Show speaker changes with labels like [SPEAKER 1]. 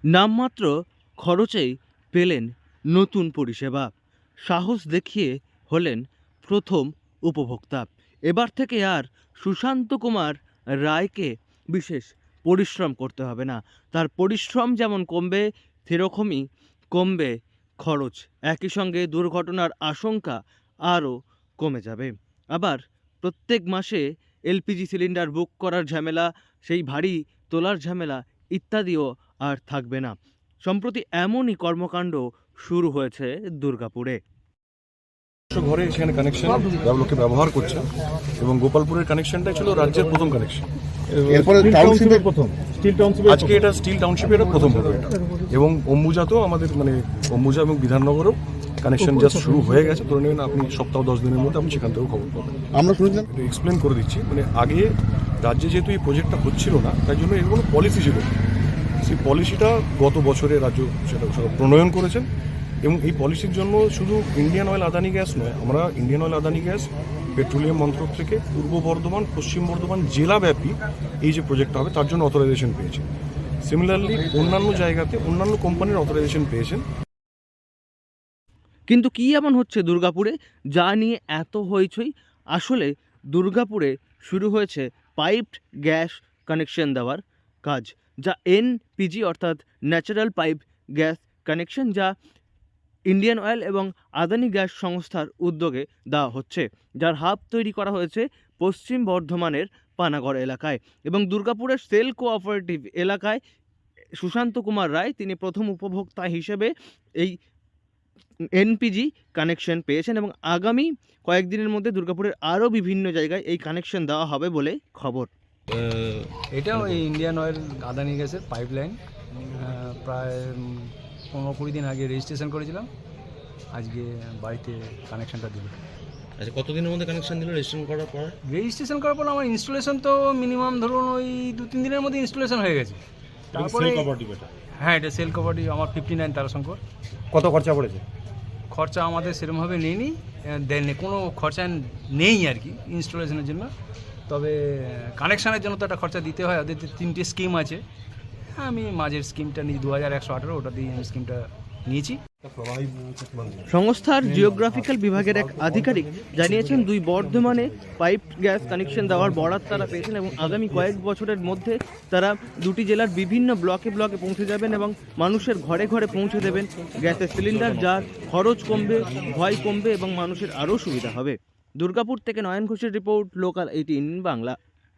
[SPEAKER 1] নামমাত্র খরচেই পেলেন নতুন পরিষেবা। সাহস দেখিয়ে হলেন প্রথম উপভোক্তা। এবার থেকে আর সুশান্ত কুমার রায়কে বিশেষ পরিশ্রম করতে হবে না। তার পরিশ্রম যেমন কমবে, সেরকমই কমবে খরচ। একই সঙ্গে দুর্ঘটনার আশঙ্কা আরও কমে যাবে। আবার প্রত্যেক মাসে এলপিজি সিলিন্ডার বুক করার ঝামেলা, সেই ভারী তোলার ঝামেলা ইত্যাদিও আর থাকবে না। সম্প্রতি এমনই কর্মকাণ্ড শুরু হয়েছে দুর্গাপুরে।
[SPEAKER 2] ঘরে সেখানে কানেকশন লোকে ব্যবহার করছে এবং গোপালপুরের কানেকশনটাই ছিল রাজ্যের প্রথম কানেকশন।
[SPEAKER 3] এরপরে টাউনশিপের প্রথম
[SPEAKER 2] আজকে এটা স্টিল টাউনশিপের প্রথম হলো এটা, এবং অম্বুজাতেও আমাদের অম্বুজা এবং বিধাননগরও কানেকশন জাস্ট শুরু হয়ে গেছে। ধরে নেবেন আপনি সপ্তাহ 10 দিনের মধ্যে আপনি সেখান থেকেও খবর পাবেন।
[SPEAKER 3] আমরা শুনেছিলাম,
[SPEAKER 2] এক্সপ্লেন করে দিচ্ছি, আগে রাজ্যে যেহেতু এই প্রজেক্টটা হচ্ছিল না, তাই জন্য এর কোনো পলিসি ছিল না। সেই পলিসিটা গত বছরে রাজ্য সেটা প্রণয়ন করেছেন, এবং এই পলিসির জন্য শুধু ইন্ডিয়ান অয়েল আদানি গ্যাস নয়, আমরা Indian oil Adani gas petroleum মন্ত্রক থেকে পূর্ব বর্ধমান পশ্চিম বর্ধমান জেলাব্যাপী এই যে প্রজেক্টটা হবে তার জন্য অথরাইজেশন পেয়েছে। সিমিলারলি অন্যান্য জায়গাতে অন্যান্য কোম্পানির অথরাইজেশন পেয়েছেন।
[SPEAKER 1] কিন্তু কী এমন হচ্ছে দুর্গাপুরে যা নিয়ে এত হইচই? আসলে দুর্গাপুরে শুরু হয়েছে পাইপড গ্যাস কানেকশন দেওয়ার কাজ, যা এনপিজি অর্থাৎ ন্যাচারাল পাইপ গ্যাস কানেকশন, যা ইন্ডিয়ান অয়েল এবং আদানি গ্যাস সংস্থার উদ্যোগে দেওয়া হচ্ছে, যার হাব তৈরি করা হয়েছে পশ্চিম বর্ধমানের পানাগড় এলাকায়। এবং দুর্গাপুরের সেল কোঅপারেটিভ এলাকায় সুশান্ত কুমার রায় তিনি প্রথম উপভোক্তা হিসেবে এই এনপিজি কানেকশন পেয়েছেন, এবং আগামী কয়েকদিনের মধ্যে দুর্গাপুরের আরও বিভিন্ন জায়গায় এই কানেকশন দেওয়া হবে বলে খবর।
[SPEAKER 4] এটাও এই ইন্ডিয়ান অয়েল আদানি গ্যাসের পাইপলাইন। প্রায় 15-20 দিন আগে রেজিস্ট্রেশন করেছিলাম, আজকে বাড়িতে কানেকশানটা দিল।
[SPEAKER 1] আচ্ছা, কতদিনের মধ্যে কানেকশন দিল রেজিস্ট্রেশন করার পর?
[SPEAKER 4] রেজিস্ট্রেশন করার পর আমার ইনস্টলেশন তো মিনিমাম ধরুন ওই 2-3 দিনের মধ্যে ইনস্টলেশন হয়ে গেছে। তারপরে হ্যাঁ, এটা সেল কভারটি আমার 59 তারাশঙ্কর।
[SPEAKER 3] কত খরচা পড়েছে?
[SPEAKER 4] খরচা আমাদের সেরকমভাবে নেইনি, দেন কোনো খরচা নেই আর কি ইনস্টলেশনের জন্য। তবে কানেকশানের জন্য তো একটা খরচা দিতে হয়। ওদের 3টে স্কিম আছে, আমি মাঝের স্কিমটা নিই 2118, ওটা দিয়ে আমি স্কিমটা নিয়েছি।
[SPEAKER 1] সংস্থার জিওগ্রাফিক্যাল বিভাগের এক আধিকারিক জানিয়েছেন, দুই বর্ধমানে পাইপ গ্যাস কানেকশন দেওয়ার বরাত তারা পেয়েছেন, এবং আগামী কয়েক বছরের মধ্যে তারা দুটি জেলার বিভিন্ন ব্লকে ব্লকে পৌঁছে যাবেন এবং মানুষের ঘরে ঘরে পৌঁছে দেবেন গ্যাসের সিলিন্ডার, যার খরচ কমবে, ভয় কমবে এবং মানুষের আরও সুবিধা হবে। দুর্গাপুর থেকে নয়ন ঘোষের রিপোর্ট, লোকাল 18 বাংলা।